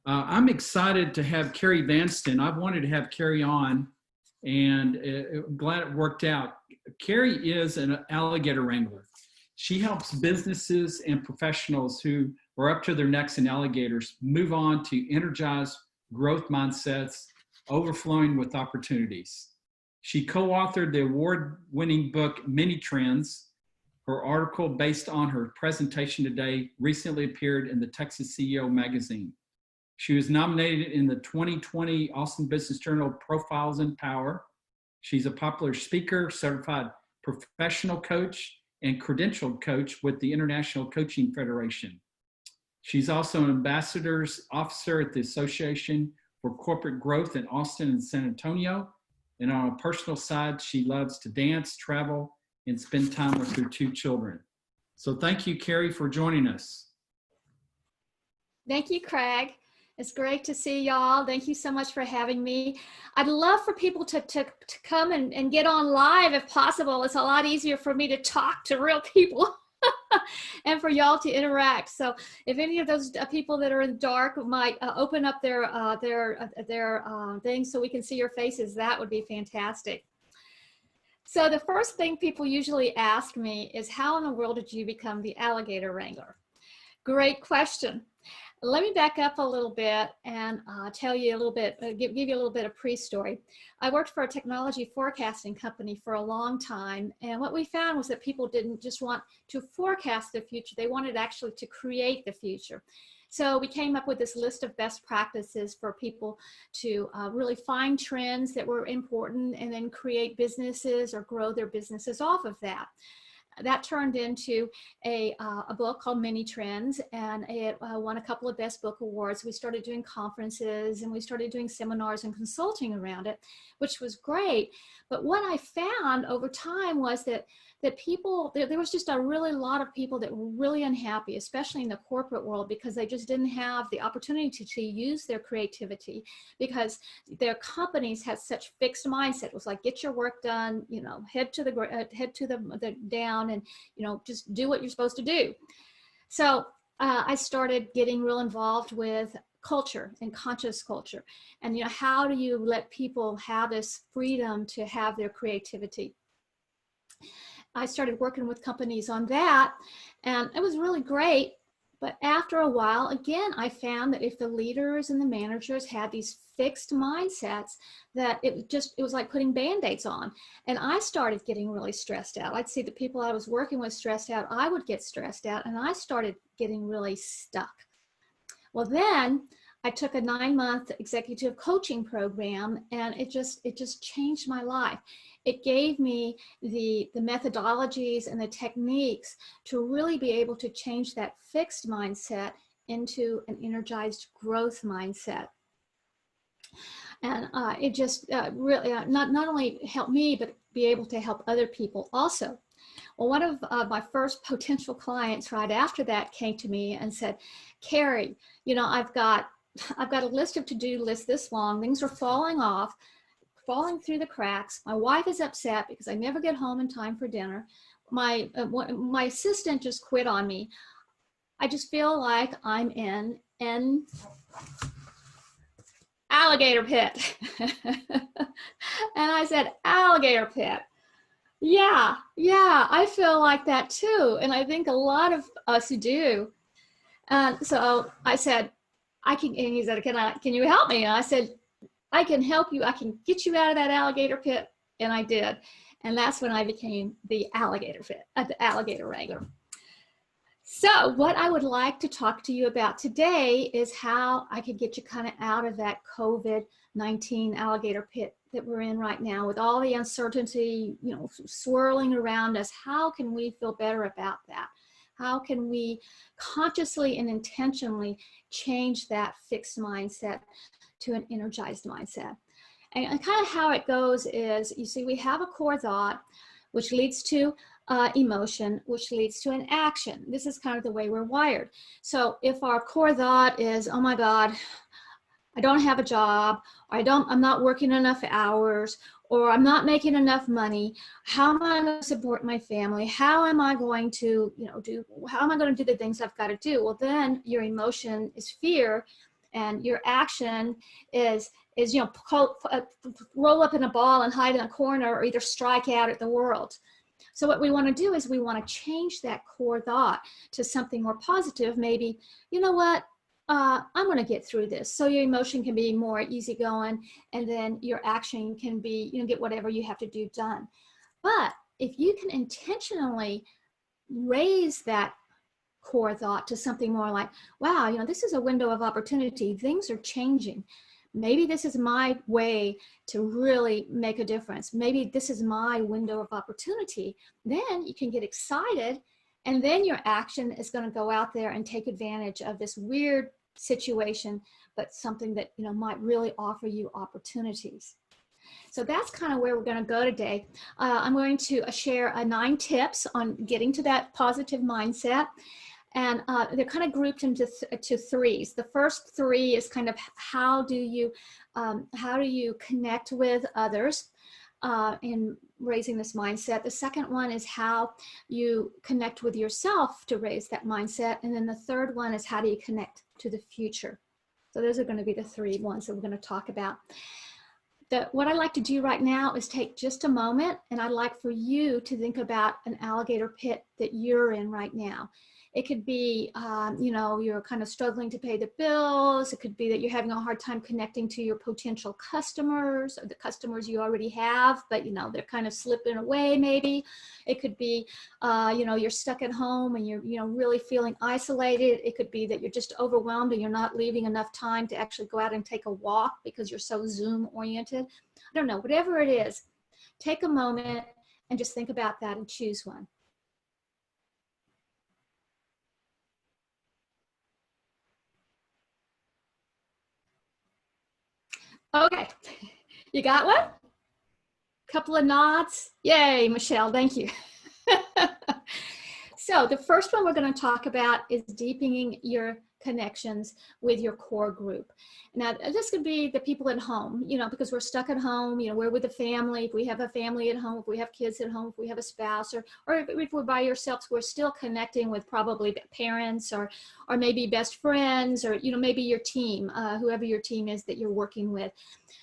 I'm excited to have Carrie Vanston. I've wanted to have Carrie on, and glad it worked out. Carrie is an alligator wrangler. She helps businesses and professionals who are up to their necks in alligators move on to energized growth mindsets, overflowing with opportunities. She co-authored the award-winning book, Many Trends. Her article, based on her presentation today, recently appeared in the Texas CEO magazine. She was nominated in the 2020 Austin Business Journal Profiles in Power. She's a popular speaker, certified professional coach, and credentialed coach with the International Coaching Federation. She's also an ambassador's officer at the Association for Corporate Growth in Austin and San Antonio. And on a personal side, she loves to dance, travel, and spend time with her 2 children. So thank you, Carrie, for joining us. Thank you, Craig. It's great to see y'all. Thank you so much for having me. I'd love for people to come and get on live if possible. It's a lot easier for me to talk to real people and for y'all to interact. So if any of those people that are in the dark might open up their things so we can see your faces, that would be fantastic. So the first thing people usually ask me is, how in the world did you become the alligator wrangler? Great question. Let me back up a little bit and tell you a little bit, give you a little bit of pre-story. I worked for a technology forecasting company for a long time, and what we found was that people didn't just want to forecast the future, they wanted actually to create the future. So we came up with this list of best practices for people to really find trends that were important and then create businesses or grow their businesses off of that. That turned into a book called Many Trends, and it won a couple of Best Book Awards. We started doing conferences and we started doing seminars and consulting around it, which was great. But what I found over time was that people, there was just a really lot of people that were really unhappy, especially in the corporate world, because they just didn't have the opportunity to use their creativity, because their companies had such fixed mindset. It was like, get your work done, you know, head to the down, and you know, just do what you're supposed to do. So I started getting real involved with culture and conscious culture, and you know, how do you let people have this freedom to have their creativity? I started working with companies on that, and it was really great. But after a while, again, I found that if the leaders and the managers had these fixed mindsets, that it was like putting Band-Aids on. And I started getting really stressed out. I'd see the people I was working with stressed out, I would get stressed out, and I started getting really stuck. Well, then I took a 9-month executive coaching program, and it just changed my life. It gave me the methodologies and the techniques to really be able to change that fixed mindset into an energized growth mindset. And it just really not only helped me, but be able to help other people also. Well, one of my first potential clients right after that came to me and said, Carrie, you know, I've got a list of to-do lists this long. Things are falling through the cracks. My wife is upset because I never get home in time for dinner. My assistant just quit on me. I just feel like I'm in an alligator pit. And I said, alligator pit. Yeah, I feel like that too. And I think a lot of us do. So I said, and he said, can you help me? And I said, I can help you. I can get you out of that alligator pit. And I did. And that's when I became the alligator wrangler. So what I would like to talk to you about today is how I could get you kind of out of that COVID-19 alligator pit that we're in right now, with all the uncertainty, you know, swirling around us. How can we feel better about that? How can we consciously and intentionally change that fixed mindset to an energized mindset? And kind of how it goes is, you see, we have a core thought, which leads to emotion, which leads to an action. This is kind of the way we're wired. So if our core thought is, oh my God, I don't have a job, or I'm not working enough hours, or I'm not making enough money, how am I going to support my family? How am I going to, how am I going to do the things I've got to do? Well, then your emotion is fear, and your action is roll up in a ball and hide in a corner, or either strike out at the world. So what we want to do is we want to change that core thought to something more positive. Maybe, you know what, I'm going to get through this. So your emotion can be more easygoing, and then your action can be, get whatever you have to do done. But if you can intentionally raise that core thought to something more like, wow, this is a window of opportunity. Things are changing. Maybe this is my way to really make a difference. Maybe this is my window of opportunity. Then you can get excited, and then your action is going to go out there and take advantage of this weird situation, but something that might really offer you opportunities. So that's kind of where we're going to go today. I'm going to share 9 tips on getting to that positive mindset. And they're kind of grouped into to threes. The first 3 is kind of how do you connect with others in raising this mindset. The second one is how you connect with yourself to raise that mindset. And then the third one is how do you connect to the future. So those are going to be the 3 ones that we're going to talk about. What I'd like to do right now is take just a moment, and I'd like for you to think about an alligator pit that you're in right now. It could be, you're kind of struggling to pay the bills. It could be that you're having a hard time connecting to your potential customers, or the customers you already have, but they're kind of slipping away maybe. It could be, you're stuck at home and you're really feeling isolated. It could be that you're just overwhelmed and you're not leaving enough time to actually go out and take a walk because you're so Zoom oriented. I don't know, whatever it is, take a moment and just think about that and choose one. Okay, you got one? Couple of nods. Yay, Michelle, thank you. So the first one we're going to talk about is deepening your connections with your core group. Now, this could be the people at home, because we're stuck at home, we're with a family. If we have a family at home, if we have kids at home, if we have a spouse, or if we're by ourselves, we're still connecting with probably parents or maybe best friends, or, maybe your team, whoever your team is that you're working with.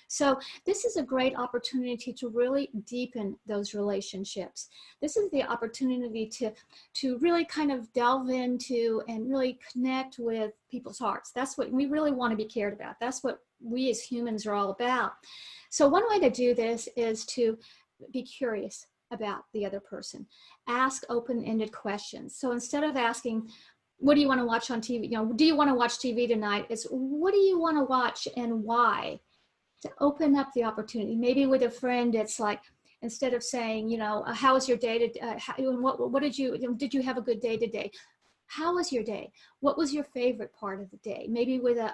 So this is a great opportunity to really deepen those relationships. This is the opportunity to really kind of delve into and really connect with people's hearts. That's what we really want to be cared about. That's what we as humans are all about. So one way to do this is to be curious about the other person. Ask open-ended questions. So instead of asking, what do you want to watch on TV? Do you want to watch TV tonight? It's what do you want to watch and why? To open up the opportunity. Maybe with a friend, it's like, instead of saying, how was your day what did you have a good day today? How was your day? What was your favorite part of the day? Maybe with a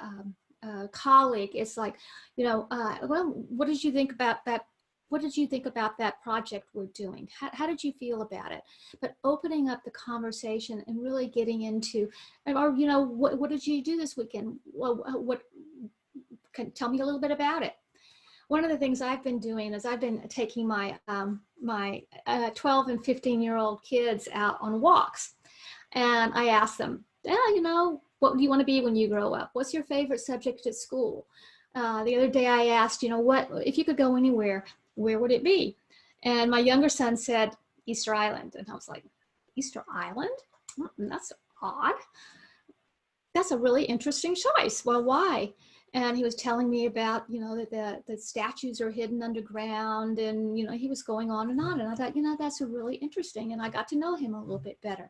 colleague, it's like, well, what did you think about that? What did you think about that project we're doing? How did you feel about it? But opening up the conversation and really getting into, or, what did you do this weekend? Well, tell me a little bit about it. One of the things I've been doing is I've been taking my 12 and 15-year-old kids out on walks, and I ask them, what do you want to be when you grow up? What's your favorite subject at school? The other day I asked, what if you could go anywhere, where would it be? And my younger son said Easter Island, and I was like, Easter Island? That's odd. That's a really interesting choice. Well, why? And he was telling me about, that the statues are hidden underground, and, he was going on. And I thought, that's a really interesting. And I got to know him a little bit better.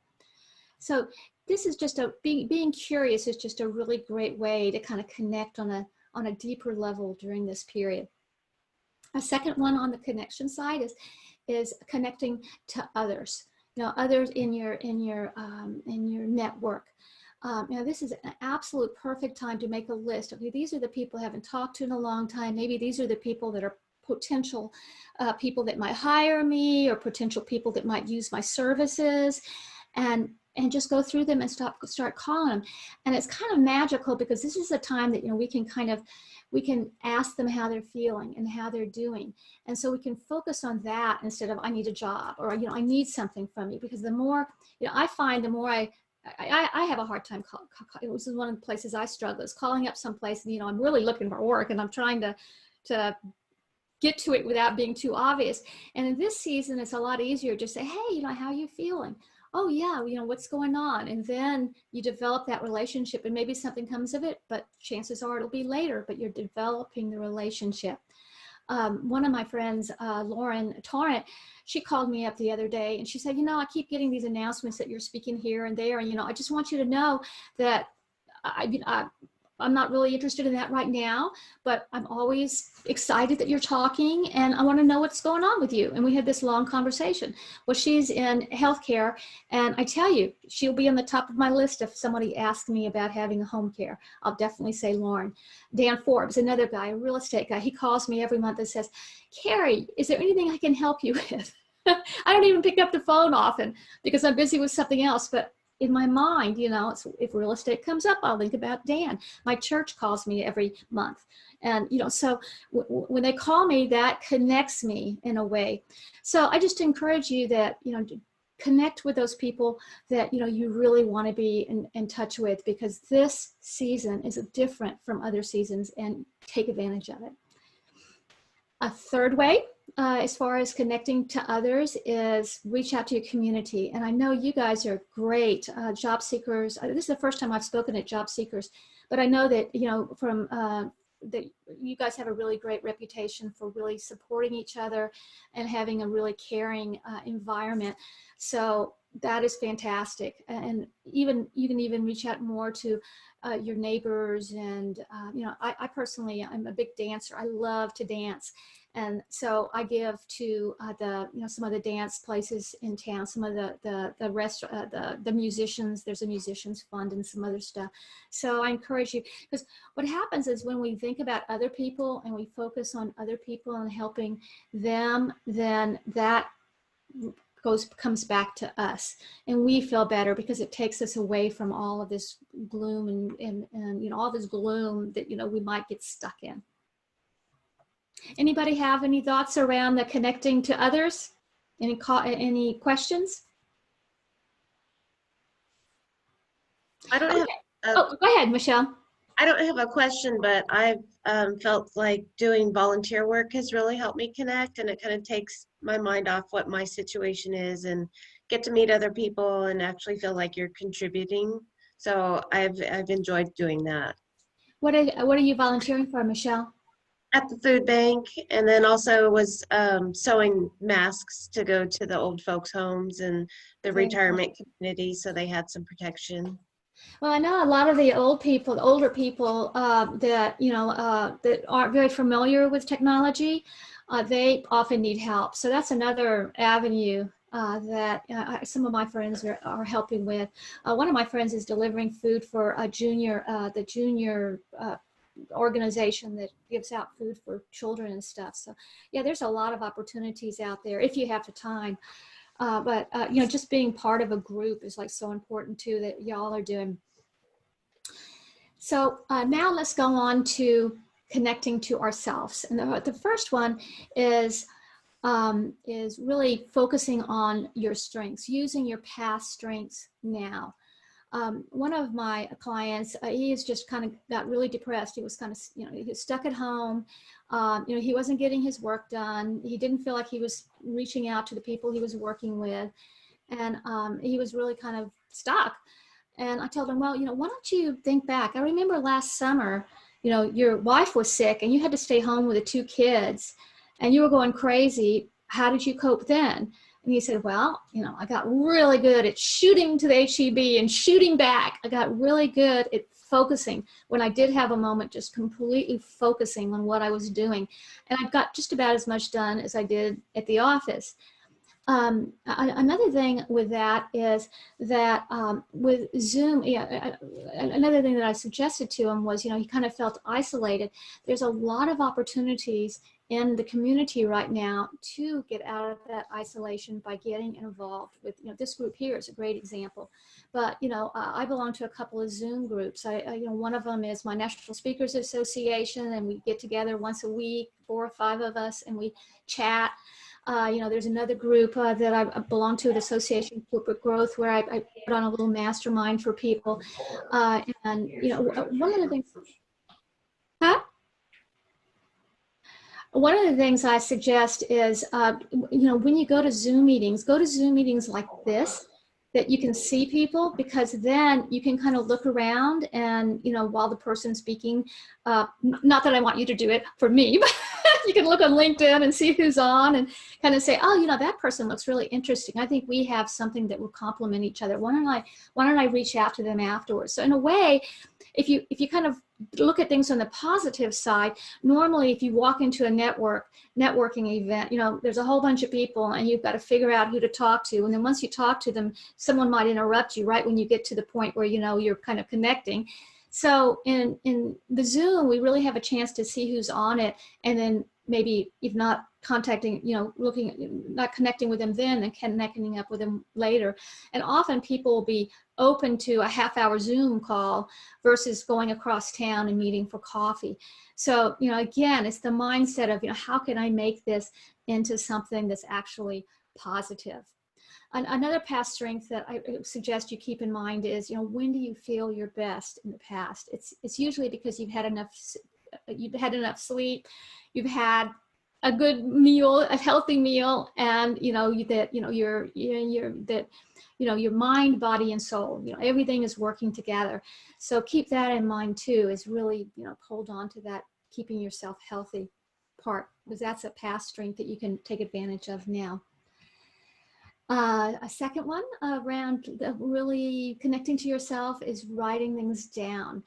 So this is just being curious is just a really great way to kind of connect on a deeper level during this period. A second one on the connection side is connecting to others, others in your network. This is an absolute perfect time to make a list. Okay, these are the people I haven't talked to in a long time. Maybe these are the people that are potential people that might hire me, or potential people that might use my services, and just go through them and start calling them. And it's kind of magical, because this is a time that we can ask them how they're feeling and how they're doing. And so we can focus on that instead of I need a job, or I need something from you. Because the more I find, the more I I have a hard time. It was one of the places I struggle is calling up someplace, and I'm really looking for work, and I'm trying to get to it without being too obvious. And in this season, it's a lot easier to say, hey, how are you feeling? Oh yeah, what's going on? And then you develop that relationship, and maybe something comes of it, but chances are it'll be later, but you're developing the relationship. One of my friends, Lauren Torrent, she called me up the other day and she said, I keep getting these announcements that you're speaking here and there. And, I just want you to know that I'm not really interested in that right now, but I'm always excited that you're talking and I want to know what's going on with you. And we had this long conversation. Well, she's in healthcare, and I tell you, she'll be on the top of my list if somebody asks me about having a home care. I'll definitely say Lauren. Dan Forbes, another guy, a real estate guy, he calls me every month and says, Carrie, is there anything I can help you with? I don't even pick up the phone often because I'm busy with something else, but in my mind, if real estate comes up, I'll think about Dan. My church calls me every month. And, so when they call me, that connects me in a way. So I just encourage you that, to connect with those people that, you really want to be in touch with, because this season is different from other seasons, and take advantage of it. A third way, as far as connecting to others, is reach out to your community. And I know you guys are great job seekers. This is the first time I've spoken at job seekers, but I know that, that you guys have a really great reputation for really supporting each other and having a really caring environment. So that is fantastic. And you can even reach out more to your neighbors. And, I personally, I'm a big dancer. I love to dance. And so I give to some of the dance places in town, some of the musicians. There's a musicians fund and some other stuff. So I encourage you, because what happens is when we think about other people and we focus on other people and helping them, then that comes back to us, and we feel better because it takes us away from all of this gloom and all this gloom that we might get stuck in. Anybody have any thoughts around the connecting to others? Any questions? I don't have. Go ahead, Michelle. I don't have a question, but I've felt like doing volunteer work has really helped me connect, and it kind of takes my mind off what my situation is and get to meet other people and actually feel like you're contributing. So I've enjoyed doing that. What are you volunteering for, Michelle? At the food bank, and then also was sewing masks to go to the old folks' homes and the retirement community, so they had some protection. Well, I know a lot of the older people that that aren't very familiar with technology, they often need help. So that's another avenue that some of my friends are helping with. One of my friends is delivering food for the junior organization that gives out food for children and stuff. So yeah, there's a lot of opportunities out there if you have the time. But just being part of a group is like so important too, that y'all are doing. So now let's go on to connecting to ourselves. And the first one is really focusing on your strengths, using your past strengths now. One of my clients, he has just kind of got really depressed. He was kind of, he was stuck at home. He wasn't getting his work done. He didn't feel like he was reaching out to the people he was working with. And he was really kind of stuck. And I told him, well, why don't you think back? I remember last summer, your wife was sick and you had to stay home with the 2 kids and you were going crazy. How did you cope then? And he said, well, I got really good at shooting to the HEB and shooting back. I got really good at focusing when I did have a moment, just completely focusing on what I was doing. And I got just about as much done as I did at the office. Another thing with that is that with Zoom, another thing that I suggested to him was, he kind of felt isolated. There's a lot of opportunities in the community right now to get out of that isolation by getting involved with, this group here is a great example. But, I belong to a couple of Zoom groups. One of them is my National Speakers Association, and we get together once a week, 4 or 5 of us, and we chat. There's another group that I belong to, the Association of Corporate Growth, where I put on a little mastermind for people. And, one of the things, huh? One of the things I suggest is, when you go to Zoom meetings like this, that you can see people, because then you can kind of look around and, while the person's speaking, not that I want you to do it for me, but you can look on LinkedIn and see who's on and kind of say, oh, that person looks really interesting. I think we have something that will complement each other. Why don't I reach out to them afterwards? So in a way, if you kind of look at things on the positive side, normally if you walk into a networking event, there's a whole bunch of people and you've got to figure out who to talk to. And then once you talk to them, someone might interrupt you right when you get to the point where, you're kind of connecting. So in the Zoom, we really have a chance to see who's on it, and then maybe if not contacting, not connecting with them then and connecting up with them later. And often people will be open to a half-hour Zoom call versus going across town and meeting for coffee. So, again, it's the mindset of, how can I make this into something that's actually positive? Another past strength that I suggest you keep in mind is, when do you feel your best in the past? It's usually because you've had enough sleep, you've had a good meal, a healthy meal, and your mind, body, and soul, everything is working together. So keep that in mind too, is really, hold on to that, keeping yourself healthy part, because that's a past strength that you can take advantage of now. A second one around really connecting to yourself is writing things down.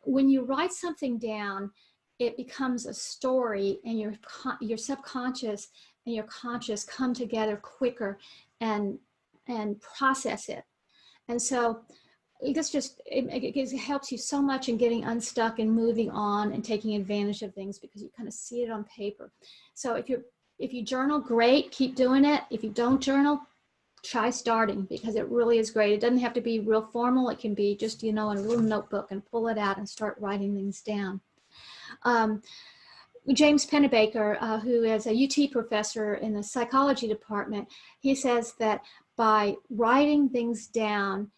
When you write something down, it becomes a story, and your subconscious and your conscious come together quicker and process it. And so it helps you so much in getting unstuck and moving on and taking advantage of things, because you kind of see it on paper. So if you journal, great, keep doing it. If you don't journal, try starting, because it really is great. It doesn't have to be real formal. It can be just, in a little notebook, and pull it out and start writing things down. James Pennebaker, who is a UT professor in the psychology department, he says that by writing things down,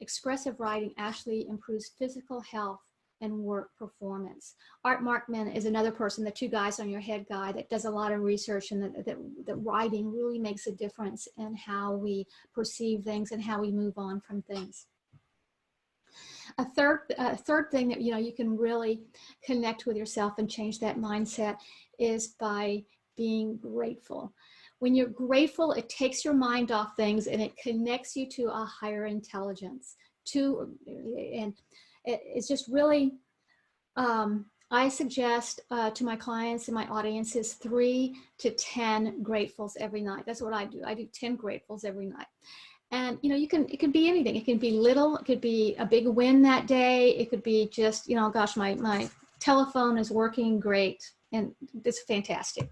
expressive writing actually improves physical health and work performance. Art Markman is another person, the two guys on your head guy, that does a lot of research, and that writing really makes a difference in how we perceive things and how we move on from things. A third thing that you can really connect with yourself and change that mindset is by being grateful. When you're grateful, it takes your mind off things and it connects you to a higher intelligence. And it's just really, I suggest to my clients and my audiences 3 to 10 gratefuls every night. That's what I do. I do 10 gratefuls every night. And it can be anything. It can be little. It could be a big win that day. It could be just, gosh, my telephone is working great, and it's fantastic.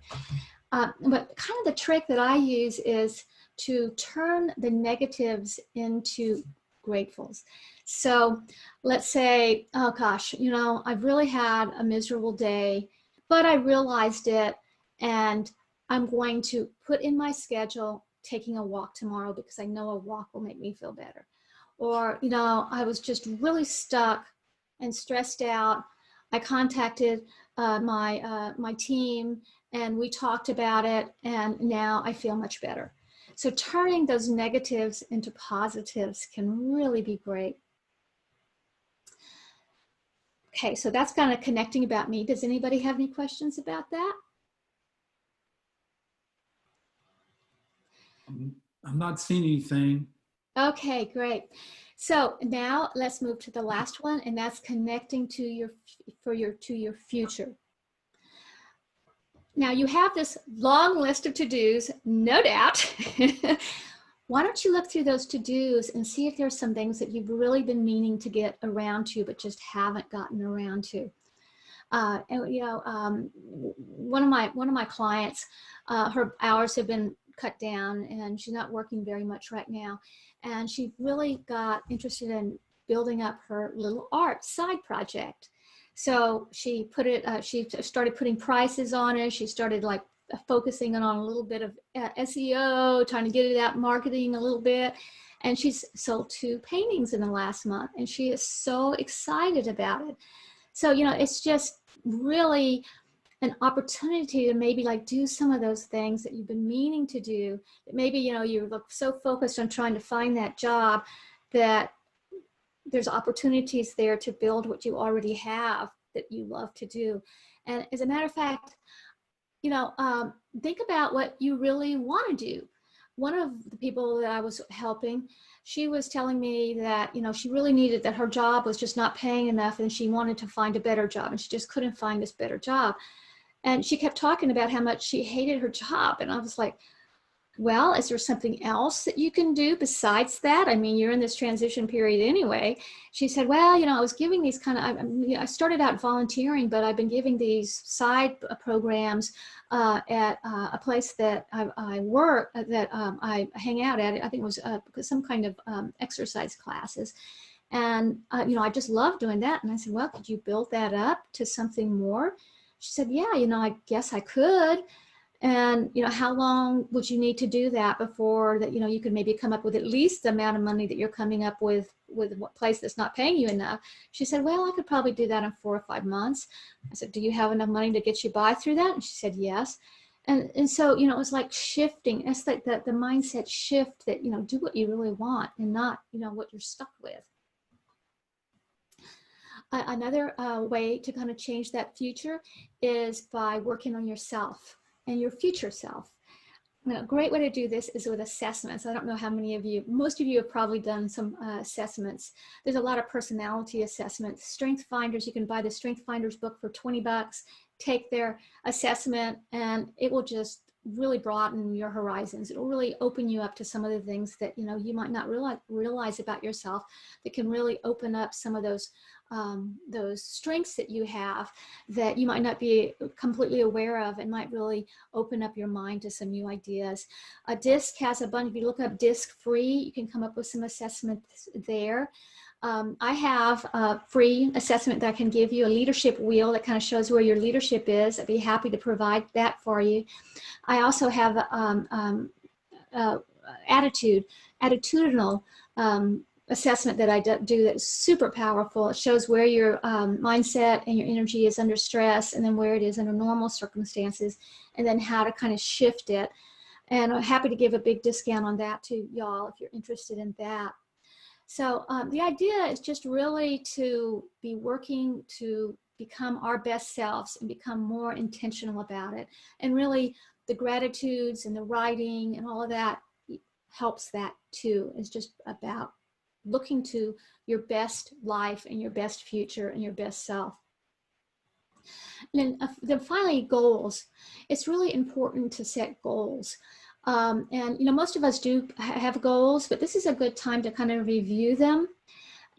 But kind of the trick that I use is to turn the negatives into gratefuls. So let's say, oh gosh, I've really had a miserable day, but I realized it, and I'm going to put in my schedule taking a walk tomorrow, because I know a walk will make me feel better. Or, I was just really stuck and stressed out. I contacted my team, and we talked about it, and now I feel much better. So turning those negatives into positives can really be great. Okay, so that's kind of connecting about me. Does anybody have any questions about that? I'm not seeing anything. Okay, great. So now let's move to the last one, and that's connecting to your future. Now you have this long list of to-dos, no doubt. Why don't you look through those to-dos and see if there's some things that you've really been meaning to get around to, but just haven't gotten around to. One of my clients, her hours have been cut down, and she's not working very much right now. And she really got interested in building up her little art side project. So she started putting prices on it. She started focusing on a little bit of SEO, trying to get it out, marketing a little bit. And she's sold 2 paintings in the last month, and she is so excited about it. So, you know, it's just really an opportunity to maybe like do some of those things that you've been meaning to do. That maybe, you know, you look so focused on trying to find that job that there's opportunities there to build what you already have that you love to do. And as a matter of fact, you know, think about what you really want to do. One of the people that I was helping, she was telling me that, you know, she really needed, that her job was just not paying enough and she wanted to find a better job, and she just couldn't find this better job. And she kept talking about how much she hated her job. And I was like, well, is there something else that you can do besides that? I mean, you're in this transition period anyway. She said, well, you know, I was giving these kind of, I started out volunteering, but I've been giving these side programs at a place that I work, that I hang out at. I think it was some kind of exercise classes. And, you know, I just love doing that. And I said, well, could you build that up to something more? She said, yeah, you know, I guess I could. And, you know, how long would you need to do that before that, you know, you could maybe come up with at least the amount of money that you're coming up with what place that's not paying you enough? She said, well, I could probably do that in 4 or 5 months. I said, do you have enough money to get you by through that? And she said, yes. And so, you know, it was like shifting. It's like the mindset shift that, you know, do what you really want and not, you know, what you're stuck with. Another way to kind of change that future is by working on yourself and your future self. And a great way to do this is with assessments. I don't know how many of you, most of you have probably done some assessments. There's a lot of personality assessments. Strength Finders, you can buy the Strength Finders book for $20, take their assessment, and it will just really broaden your horizons. It will really open you up to some of the things that, you know, you might not realize about yourself, that can really open up some of those strengths that you have that you might not be completely aware of, and might really open up your mind to some new ideas. A DISC has a bunch. If you look up DISC free, you can come up with some assessments there. I have a free assessment that I can give you, a leadership wheel that kind of shows where your leadership is. I'd be happy to provide that for you. I also have attitudinal assessment that I do that's super powerful. It shows where your mindset and your energy is under stress, and then where it is under normal circumstances, and then how to kind of shift it. And I'm happy to give a big discount on that to y'all if you're interested in that. So the idea is just really to be working to become our best selves and become more intentional about it. And really the gratitudes and the writing and all of that helps that too. It's just about looking to your best life and your best future and your best self. And then finally, goals. It's really important to set goals. And, you know, most of us do have goals, but this is a good time to kind of review them.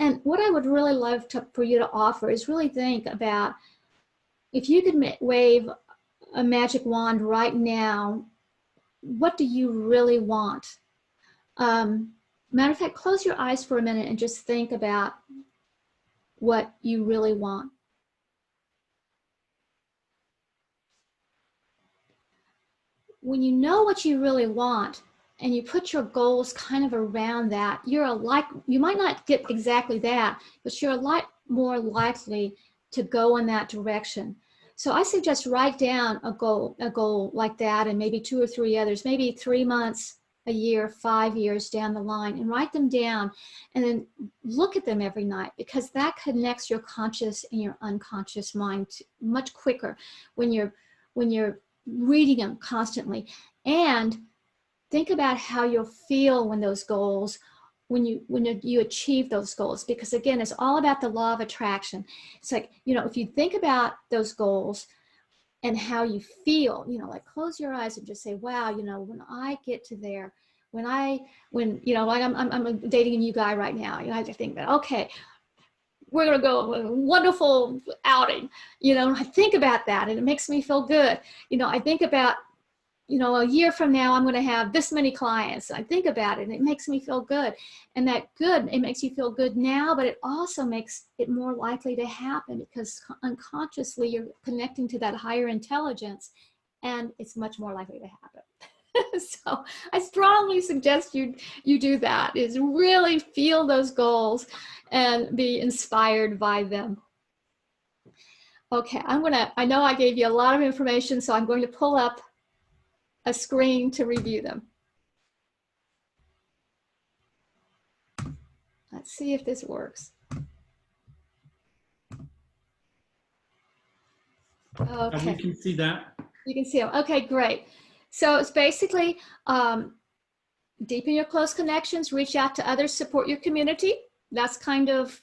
And what I would really love for you to offer is really think about, if you could wave a magic wand right now, what do you really want? Matter of fact, close your eyes for a minute and just think about what you really want. When you know what you really want and you put your goals kind of around that, you might not get exactly that, but you're a lot more likely to go in that direction. So I suggest write down a goal like that, and maybe 2 or 3 others, maybe 3 months, a year, 5 years down the line, and write them down and then look at them every night, because that connects your conscious and your unconscious mind much quicker when you're reading them constantly. And think about how you'll feel when those goals, when you achieve those goals, because again, it's all about the law of attraction. It's like, you know, if you think about those goals and how you feel, you know, like close your eyes and just say, wow, you know, when I get to there, when you know, like I'm dating a new guy right now, you know, I have to think that, okay, we're going to go on a wonderful outing, you know, I think about that and it makes me feel good. You know, I think about, you know, a year from now, I'm going to have this many clients. I think about it and it makes me feel good. And that good, it makes you feel good now, but it also makes it more likely to happen, because unconsciously you're connecting to that higher intelligence and it's much more likely to happen. So I strongly suggest you do that, is really feel those goals and be inspired by them. Okay, I know I gave you a lot of information, so I'm going to pull up a screen to review them. Let's see if this works. Okay. We can see that. You can see them. Okay, great. So it's basically deepen your close connections, reach out to others, support your community. That's kind of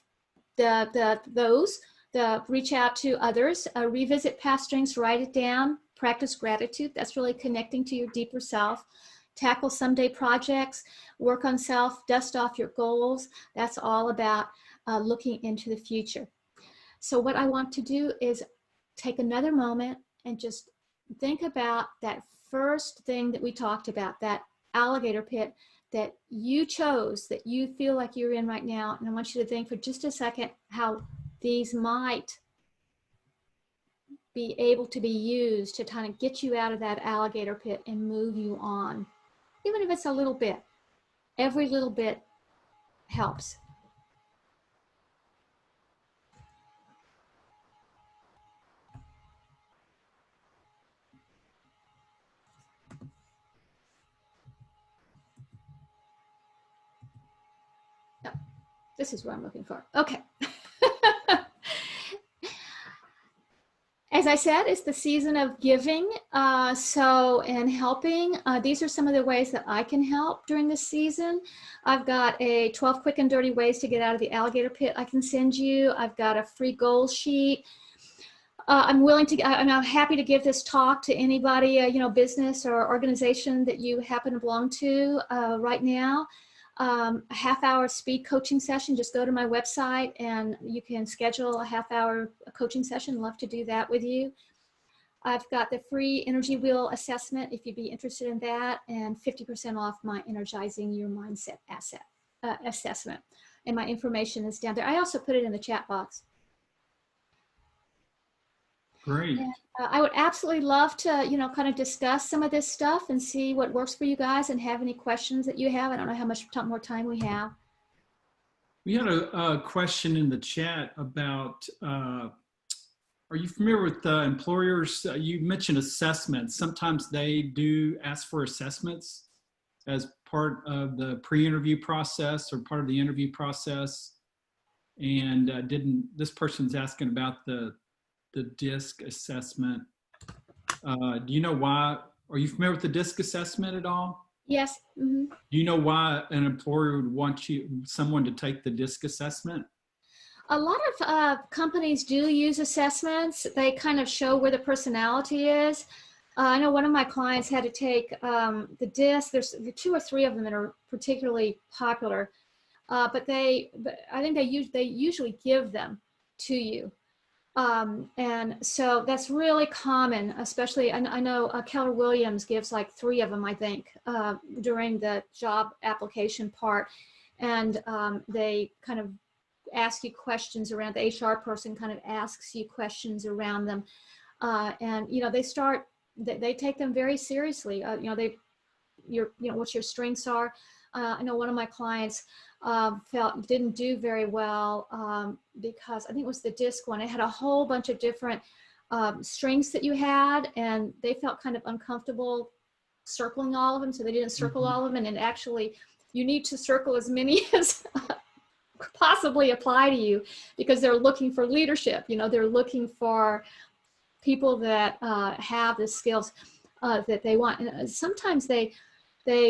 the reach out to others, revisit past strengths, write it down, practice gratitude. That's really connecting to your deeper self. Tackle someday projects, work on self, dust off your goals. That's all about looking into the future. So what I want to do is take another moment and just think about that first thing that we talked about, that alligator pit that you chose, that you feel like you're in right now. And I want you to think for just a second how these might be able to be used to kind of get you out of that alligator pit and move you on. Even if it's a little bit, every little bit helps. Yep. This is what I'm looking for. Okay. As I said, it's the season of giving, and helping. These are some of the ways that I can help during this season. I've got a 12 quick and dirty ways to get out of the alligator pit I can send you. I've got a free goal sheet. I'm happy to give this talk to anybody, business or organization that you happen to belong to right now. A half-hour speed coaching session. Just go to my website and you can schedule a half-hour coaching session. Love to do that with you. I've got the free energy wheel assessment if you'd be interested in that, and 50% off my Energizing Your Mindset assessment. And my information is down there. I also put it in the chat box. Great. And, I would absolutely love to, kind of discuss some of this stuff and see what works for you guys and have any questions that you have. I don't know how much more time we have. We had a question in the chat about, are you familiar with employers? You mentioned assessments. Sometimes they do ask for assessments as part of the pre-interview process or part of the interview process. And this person's asking about the DISC assessment. Do you know why? Are you familiar with the DISC assessment at all? Yes. Mm-hmm. Do you know why an employer would want someone to take the DISC assessment? A lot of companies do use assessments. They kind of show where the personality is. I know one of my clients had to take the DISC. There's 2 or 3 of them that are particularly popular, but I think they usually give them to you. And so that's really common, especially, I know Keller Williams gives like 3 of them, I think, during the job application part. And they kind of ask you questions around, the HR person kind of asks you questions around them. And, they take them very seriously. What your strengths are. I know one of my clients didn't do very well because I think it was the DISC one. It had a whole bunch of different strengths that you had, and they felt kind of uncomfortable circling all of them, so they didn't circle all of them. And actually, you need to circle as many as possibly apply to you, because they're looking for leadership. They're looking for people that have the skills that they want. And sometimes they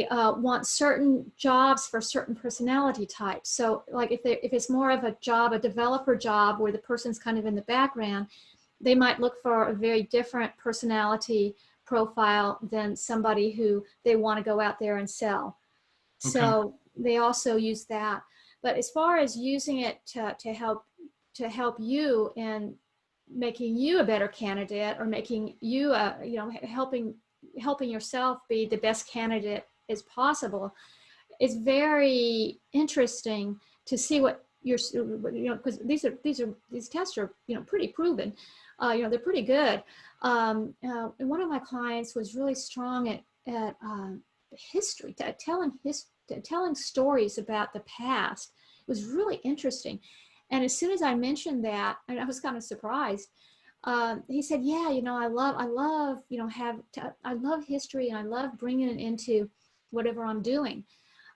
want certain jobs for certain personality types. So like if it's more of a developer job where the person's kind of in the background, they might look for a very different personality profile than somebody who they want to go out there and sell. Okay. So they also use that. But as far as using it to help you in making you a better candidate, or making you helping yourself be the best candidate as possible, it's very interesting to see what because these tests are, pretty proven, they're pretty good. And one of my clients was really strong at history, telling stories about the past. It was really interesting. And as soon as I mentioned that, and I was kind of surprised, he said, yeah, I love history, and I love bringing it into whatever I'm doing.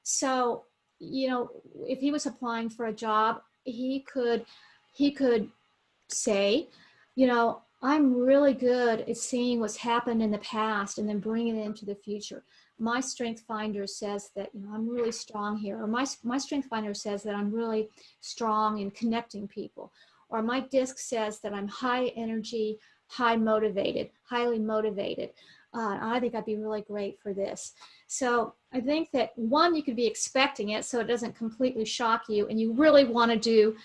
So, if he was applying for a job, he could say, I'm really good at seeing what's happened in the past and then bringing it into the future. My strength finder says that, I'm really strong here, or my strength finder says that I'm really strong in connecting people, or my disc says that I'm high energy, highly motivated. I think I'd be really great for this. So I think that, one, you could be expecting it so it doesn't completely shock you, and you really want to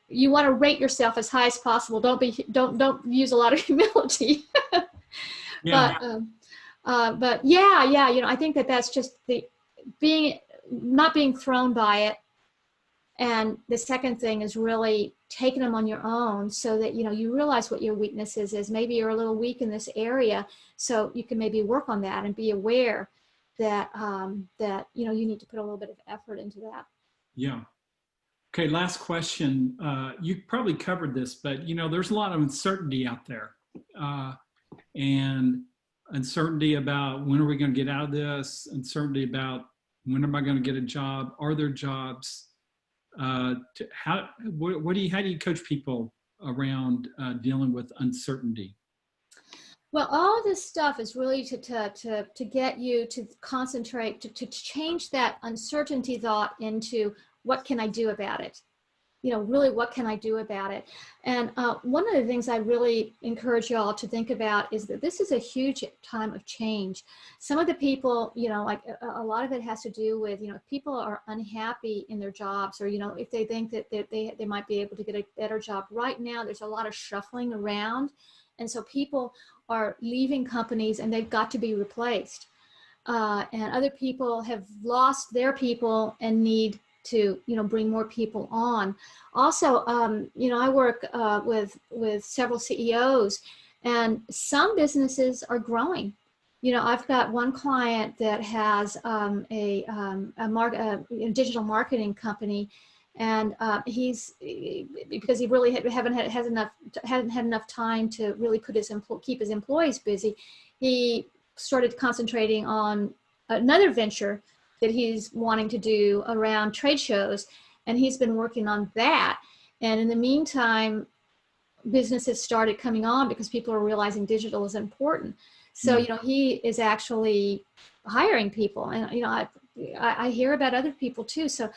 rate yourself as high as possible. Don't use a lot of humility. Yeah. But yeah, I think that's just not being thrown by it. And the second thing is really taking them on your own, so that, you realize what your weaknesses is. Maybe you're a little weak in this area, so you can maybe work on that and be aware that, you need to put a little bit of effort into that. Yeah. Okay, last question. You probably covered this, but there's a lot of uncertainty out there, and uncertainty about when are we going to get out of this, uncertainty about when am I going to get a job, are there jobs, how do you coach people around dealing with uncertainty? Well, all of this stuff is really to get you to concentrate, to change that uncertainty thought into, what can I do about it? Really, what can I do about it? And one of the things I really encourage you all to think about is that this is a huge time of change. Some of the people, like a lot of it has to do with, if people are unhappy in their jobs, or, if they think that they might be able to get a better job right now, there's a lot of shuffling around. And so people are leaving companies and they've got to be replaced. And other people have lost their people and need to, bring more people on. Also, I work with several CEOs, and some businesses are growing. I've got one client that has a digital marketing company, and because he really hadn't had enough time to really keep his employees busy, he started concentrating on another venture that he's wanting to do around trade shows, and he's been working on that. And in the meantime, businesses started coming on because people are realizing digital is important. So, he is actually hiring people, and I hear about other people too. So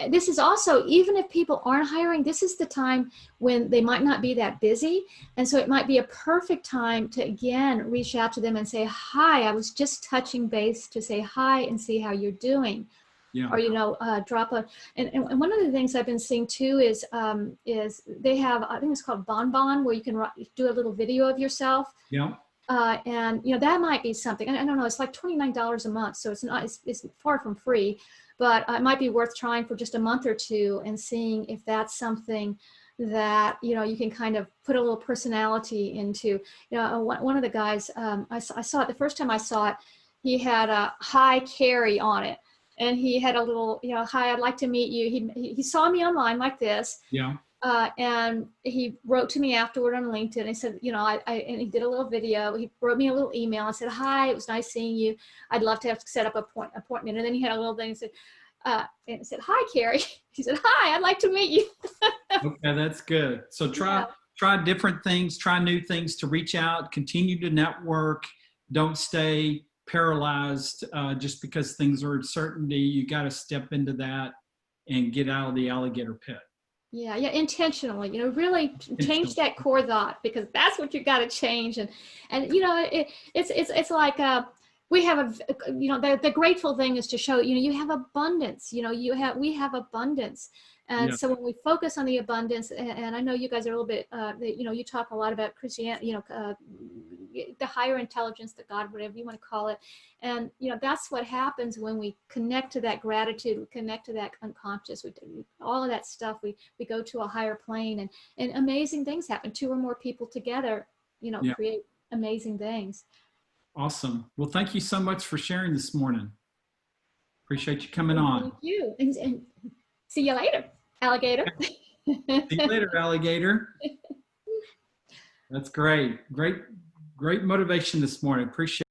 this is also, even if people aren't hiring, this is the time when they might not be that busy. And so it might be a perfect time to, again, reach out to them and say, hi, I was just touching base to say hi and see how you're doing. Yeah. Or, drop and one of the things I've been seeing too is they have, I think it's called Bonbon, where you can do a little video of yourself. Yeah. And, that might be something. I don't know, it's like $29 a month. So it's far from free. But it might be worth trying for just a month or two and seeing if that's something that, you can kind of put a little personality into. One of the guys, I saw it, the first time I saw it, he had a "Hi, Carrie" on it. And he had a little, "Hi, I'd like to meet you." He saw me online like this. Yeah. And he wrote to me afterward on LinkedIn. He said, and he did a little video. He wrote me a little email and said, "Hi, it was nice seeing you. I'd love to have set up an appointment." And then he had a little thing and said, and it said, "Hi, Carrie." He said, "Hi, I'd like to meet you." Okay, that's good. So try different things, try new things to reach out, continue to network. Don't stay paralyzed just because things are uncertainty. You got to step into that and get out of the alligator pit. Yeah, intentionally, really change that core thought, because that's what you got to change. And it's like we have the grateful thing is to show, you have abundance, we have abundance. And so when we focus on the abundance, and I know you guys are a little bit, you talk a lot about Christianity, the higher intelligence, the God, whatever you want to call it. And, you know, that's what happens when we connect to that gratitude, we connect to that unconscious, all of that stuff, we go to a higher plane, and amazing things happen. Two or more people together, you know, Yeah. create amazing things. Awesome. Well, thank you so much for sharing this morning. Appreciate you coming on. Thank you. And see you later, alligator. See you later, alligator. That's great. Great motivation this morning. Appreciate it.